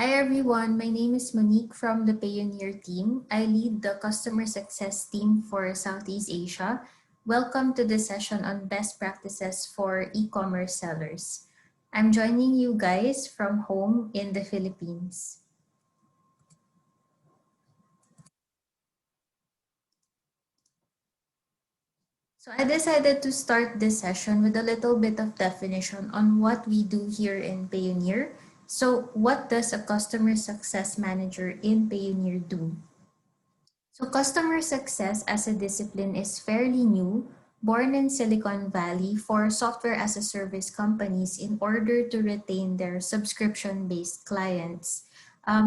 Hi everyone, my name is Monique from the Payoneer team. I lead the customer success team for Southeast Asia. Welcome to the session on best practices for e-commerce sellers. I'm joining you guys from home in the Philippines. So I decided to start this session with a little bit of definition on what we do here in Payoneer. So what does a customer success manager in Payoneer do? So customer success as a discipline is fairly new, born in Silicon Valley for software as a service companies in order to retain their subscription-based clients.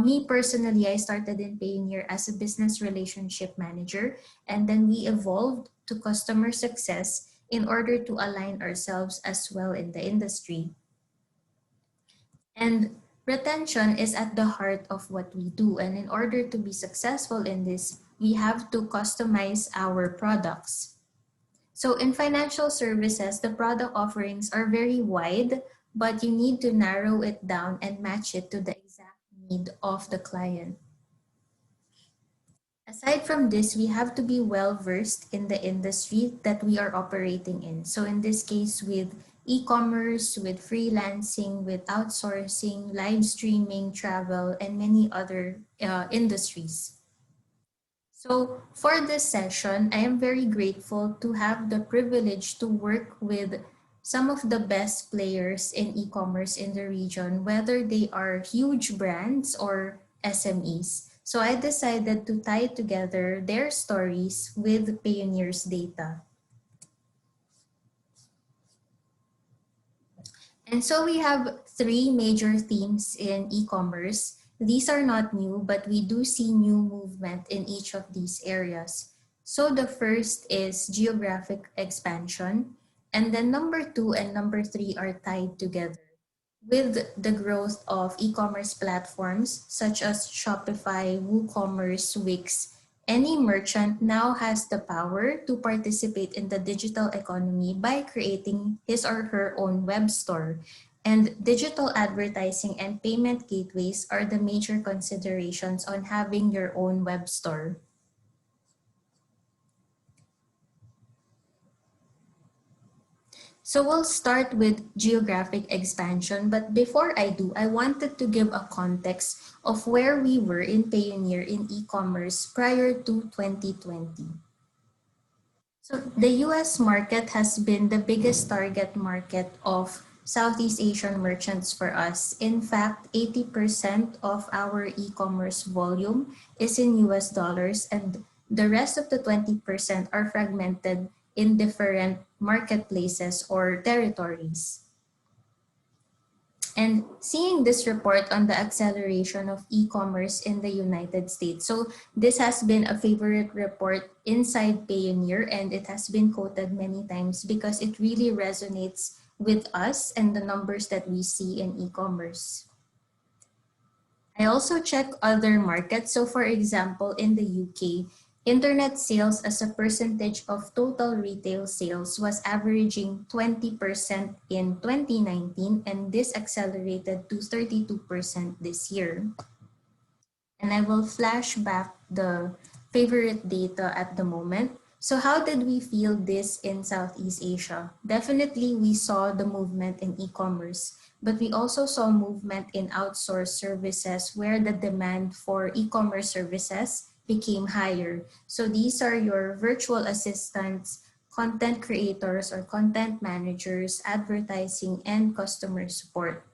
Me personally, I started in Payoneer as a business relationship manager, and then we evolved to customer success in order to align ourselves as well in the industry. And retention is at the heart of what we do. And in order to be successful in this, we have to customize our products. So in financial services, the product offerings are very wide, but you need to narrow it down and match it to the exact need of the client. Aside from this, we have to be well versed in the industry that we are operating in. So in this case, with e-commerce, with freelancing, with outsourcing, live streaming, travel, and many other industries. So for this session, I am very grateful to have the privilege to work with some of the best players in e-commerce in the region, whether they are huge brands or SMEs. So I decided to tie together their stories with Payoneer's data. And so we have three major themes in e-commerce. These are not new, but we do see new movement in each of these areas. So the first is geographic expansion. And then number two and number three are tied together with the growth of e-commerce platforms such as Shopify, WooCommerce, Wix. Any merchant now has the power to participate in the digital economy by creating his or her own web store. And digital advertising and payment gateways are the major considerations on having your own web store. So we'll start with geographic expansion, but before I do, I wanted to give a context of where we were in Payoneer in e-commerce prior to 2020. So the US market has been the biggest target market of Southeast Asian merchants for us. In fact, 80% of our e-commerce volume is in US dollars, and the rest of the 20% are fragmented in different marketplaces or territories. And seeing this report on the acceleration of e-commerce in the United States. So this has been a favorite report inside Payoneer, and it has been quoted many times because it really resonates with us and the numbers that we see in e-commerce. I also check other markets. So for example, in the UK, internet sales as a percentage of total retail sales was averaging 20% in 2019, and this accelerated to 32% this year. And I will flash back the favorite data at the moment. So how did we feel this in Southeast Asia? Definitely we saw the movement in e-commerce, but we also saw movement in outsourced services where the demand for e-commerce services became higher. So these are your virtual assistants, content creators or content managers, advertising, and customer support.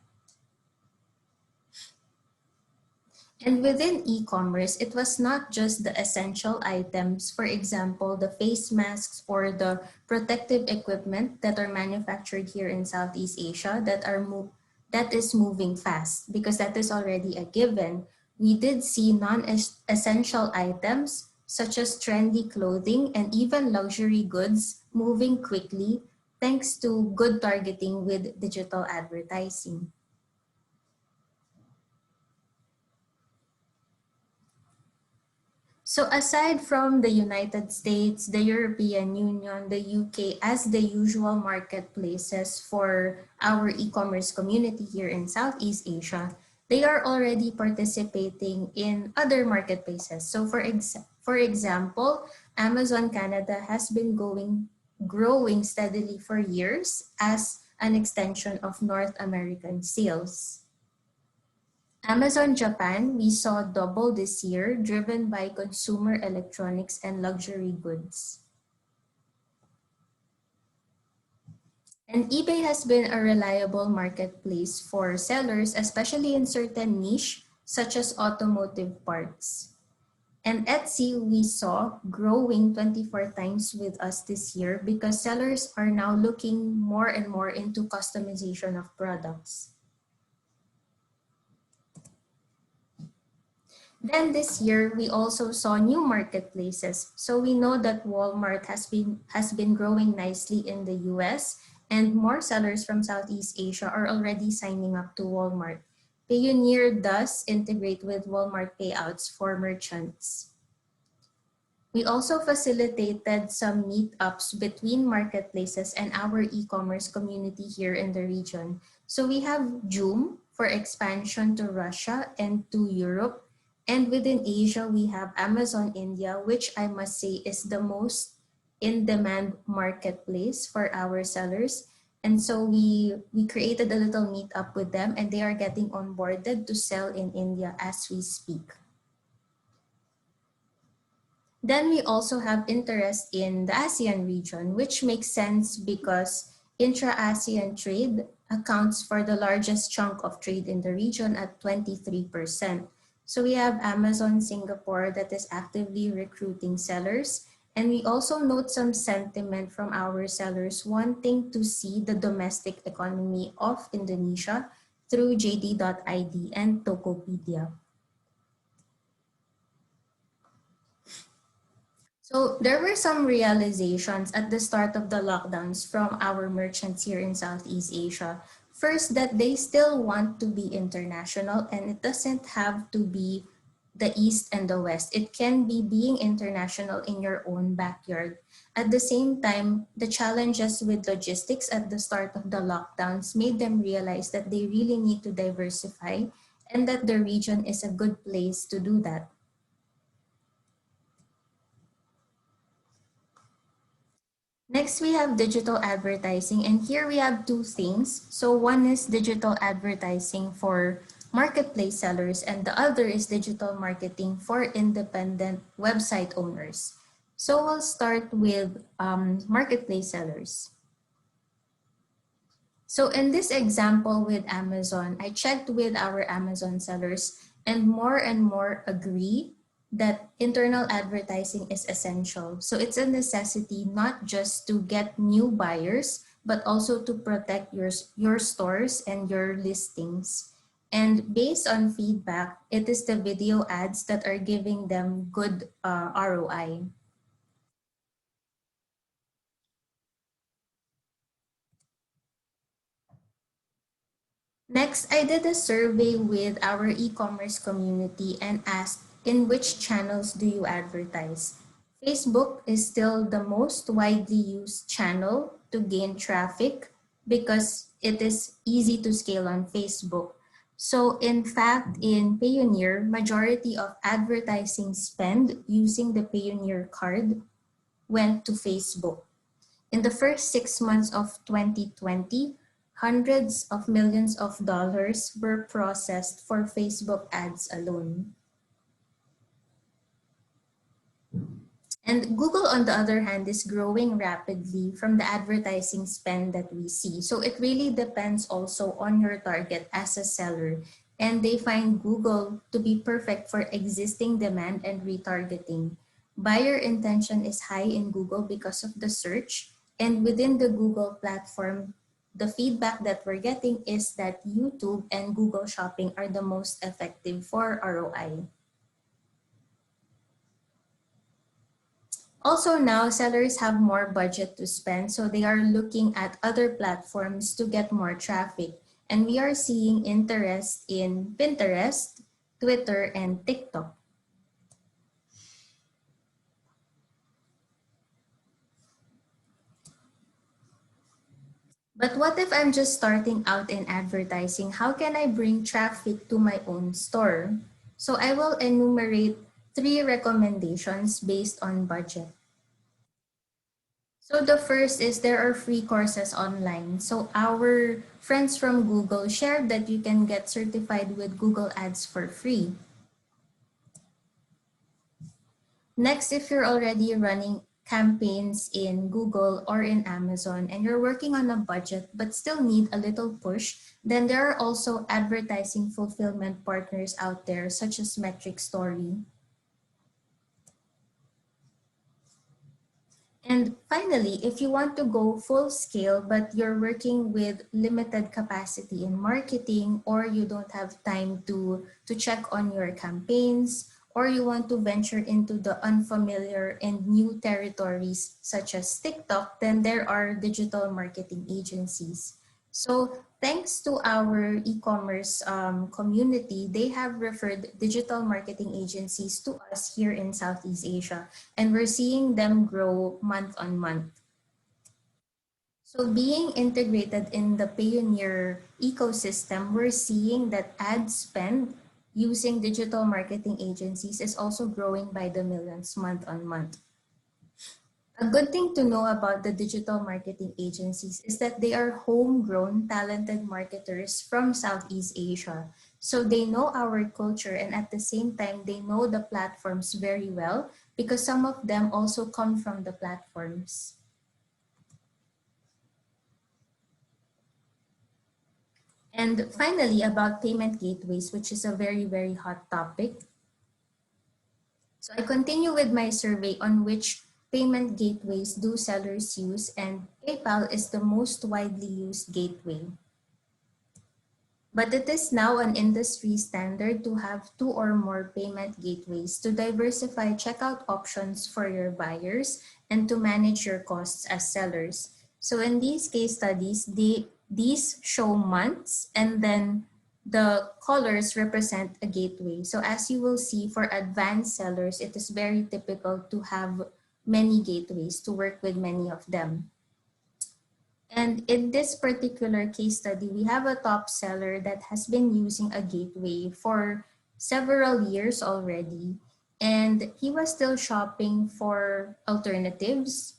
And within e-commerce, it was not just the essential items, for example, the face masks or the protective equipment that are manufactured here in Southeast Asia that is moving fast, because that is already a given. We did see non-essential items such as trendy clothing and even luxury goods moving quickly thanks to good targeting with digital advertising. So aside from the United States, the European Union, the UK as the usual marketplaces for our e-commerce community here in Southeast Asia, they are already participating in other marketplaces. So for example, Amazon Canada has been growing steadily for years as an extension of North American sales. Amazon Japan, we saw double this year, driven by consumer electronics and luxury goods. And eBay has been a reliable marketplace for sellers, especially in certain niche, such as automotive parts. And Etsy, we saw growing 24 times with us this year because sellers are now looking more and more into customization of products. Then this year, we also saw new marketplaces. So we know that Walmart has been growing nicely in the US, and more sellers from Southeast Asia are already signing up to Walmart. Payoneer does integrate with Walmart payouts for merchants. We also facilitated some meetups between marketplaces and our e-commerce community here in the region. So we have Joom for expansion to Russia and to Europe. And within Asia, we have Amazon India, which I must say is the most in-demand marketplace for our sellers. And so we created a little meetup with them, and they are getting onboarded to sell in India as we speak. Then we also have interest in the ASEAN region, which makes sense because intra-ASEAN trade accounts for the largest chunk of trade in the region at 23%. So we have Amazon Singapore that is actively recruiting sellers. And we also note some sentiment from our sellers wanting to see the domestic economy of Indonesia through JD.ID and Tokopedia. So there were some realizations at the start of the lockdowns from our merchants here in Southeast Asia. First, that they still want to be international, and it doesn't have to be the East and the West. It can be being international in your own backyard. At the same time, the challenges with logistics at the start of the lockdowns made them realize that they really need to diversify and that the region is a good place to do that. Next, we have digital advertising, and here we have two things. So one is digital advertising for marketplace sellers, and the other is digital marketing for independent website owners. So we'll start with marketplace sellers. So in this example with Amazon, I checked with our Amazon sellers, and more agree that internal advertising is essential. So it's a necessity not just to get new buyers, but also to protect your stores and your listings. And based on feedback, it is the video ads that are giving them good ROI. Next, I did a survey with our e-commerce community and asked, in which channels do you advertise? Facebook is still the most widely used channel to gain traffic because it is easy to scale on Facebook. So in fact, in Payoneer, majority of advertising spend using the Payoneer card went to Facebook. In the first 6 months of 2020, hundreds of millions of dollars were processed for Facebook ads alone. And Google, on the other hand, is growing rapidly from the advertising spend that we see. So it really depends also on your target as a seller. And they find Google to be perfect for existing demand and retargeting. Buyer intention is high in Google because of the search. And within the Google platform, the feedback that we're getting is that YouTube and Google Shopping are the most effective for ROI. Also now, sellers have more budget to spend, so they are looking at other platforms to get more traffic. And we are seeing interest in Pinterest, Twitter, and TikTok. But what if I'm just starting out in advertising? How can I bring traffic to my own store? So I will enumerate three recommendations based on budget. So the first is there are free courses online. So our friends from Google shared that you can get certified with Google Ads for free. Next, if you're already running campaigns in Google or in Amazon and you're working on a budget but still need a little push, then there are also advertising fulfillment partners out there such as Metric Story. And finally, if you want to go full scale, but you're working with limited capacity in marketing, or you don't have time to check on your campaigns, or you want to venture into the unfamiliar and new territories such as TikTok, then there are digital marketing agencies. So thanks to our e-commerce community, they have referred digital marketing agencies to us here in Southeast Asia, and we're seeing them grow month on month. So being integrated in the Payoneer ecosystem, we're seeing that ad spend using digital marketing agencies is also growing by the millions month on month. A good thing to know about the digital marketing agencies is that they are homegrown, talented marketers from Southeast Asia. So they know our culture, and at the same time, they know the platforms very well because some of them also come from the platforms. And finally, about payment gateways, which is a very, very hot topic. So I continue with my survey on which payment gateways do sellers use, and PayPal is the most widely used gateway. But it is now an industry standard to have two or more payment gateways to diversify checkout options for your buyers and to manage your costs as sellers. So in these case studies, these show months, and then the colors represent a gateway. So as you will see, for advanced sellers, it is very typical to have many gateways to work with many of them. And in this particular case study, we have a top seller that has been using a gateway for several years already. And he was still shopping for alternatives.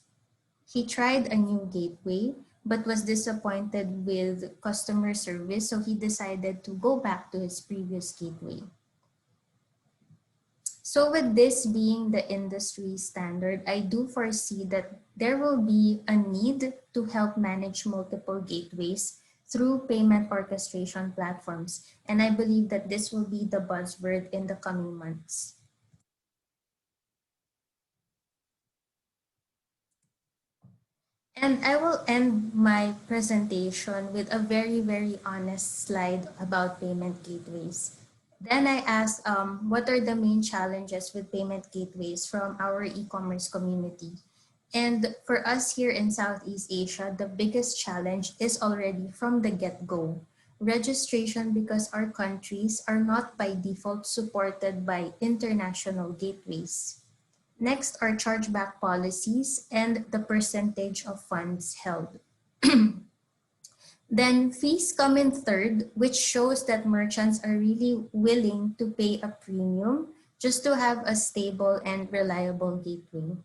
He tried a new gateway, but was disappointed with customer service. So he decided to go back to his previous gateway. So with this being the industry standard, I do foresee that there will be a need to help manage multiple gateways through payment orchestration platforms. And I believe that this will be the buzzword in the coming months. And I will end my presentation with a very, very honest slide about payment gateways. Then I asked, what are the main challenges with payment gateways from our e-commerce community? And for us here in Southeast Asia, the biggest challenge is already from the get-go. Registration, because our countries are not by default supported by international gateways. Next are chargeback policies and the percentage of funds held. Then fees come in third, which shows that merchants are really willing to pay a premium just to have a stable and reliable gateway.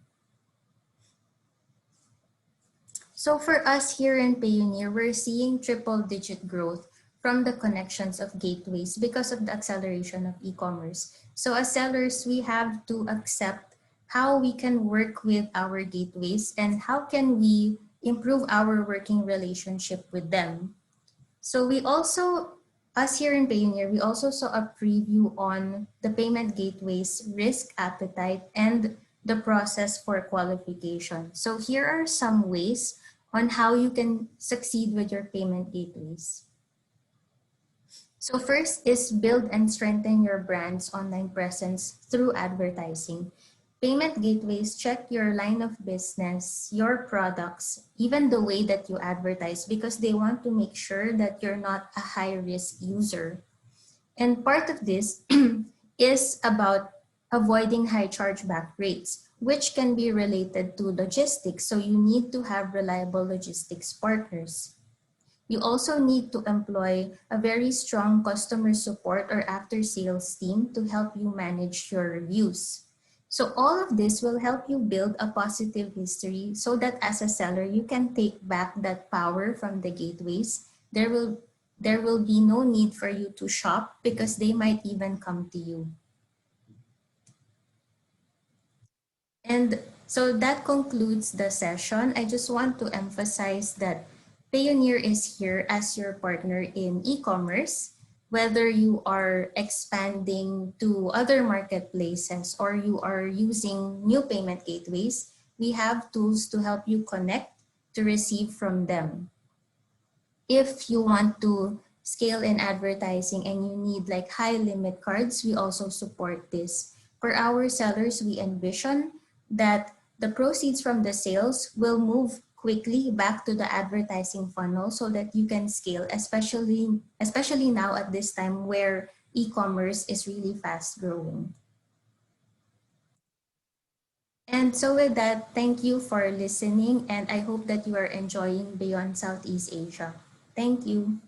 So for us here in Payoneer, we're seeing triple-digit growth from the connections of gateways because of the acceleration of e-commerce. So as sellers, we have to accept how we can work with our gateways and how can we improve our working relationship with them. So we also, us here in Payoneer, we also saw a preview on the payment gateways, risk appetite, and the process for qualification. So here are some ways on how you can succeed with your payment gateways. So first is build and strengthen your brand's online presence through advertising. Payment gateways check your line of business, your products, even the way that you advertise, because they want to make sure that you're not a high-risk user. And part of this is about avoiding high chargeback rates, which can be related to logistics. So you need to have reliable logistics partners. You also need to employ a very strong customer support or after sales team to help you manage your reviews. So all of this will help you build a positive history so that as a seller, you can take back that power from the gateways. There will be no need for you to shop because they might even come to you. And so that concludes the session. I just want to emphasize that Payoneer is here as your partner in e-commerce. Whether you are expanding to other marketplaces or you are using new payment gateways, we have tools to help you connect to receive from them. If you want to scale in advertising and you need like high limit cards, we also support this. For our sellers, we envision that the proceeds from the sales will move quickly back to the advertising funnel so that you can scale, especially now at this time where e-commerce is really fast growing. And so with that, thank you for listening, and I hope that you are enjoying Beyond Southeast Asia. Thank you.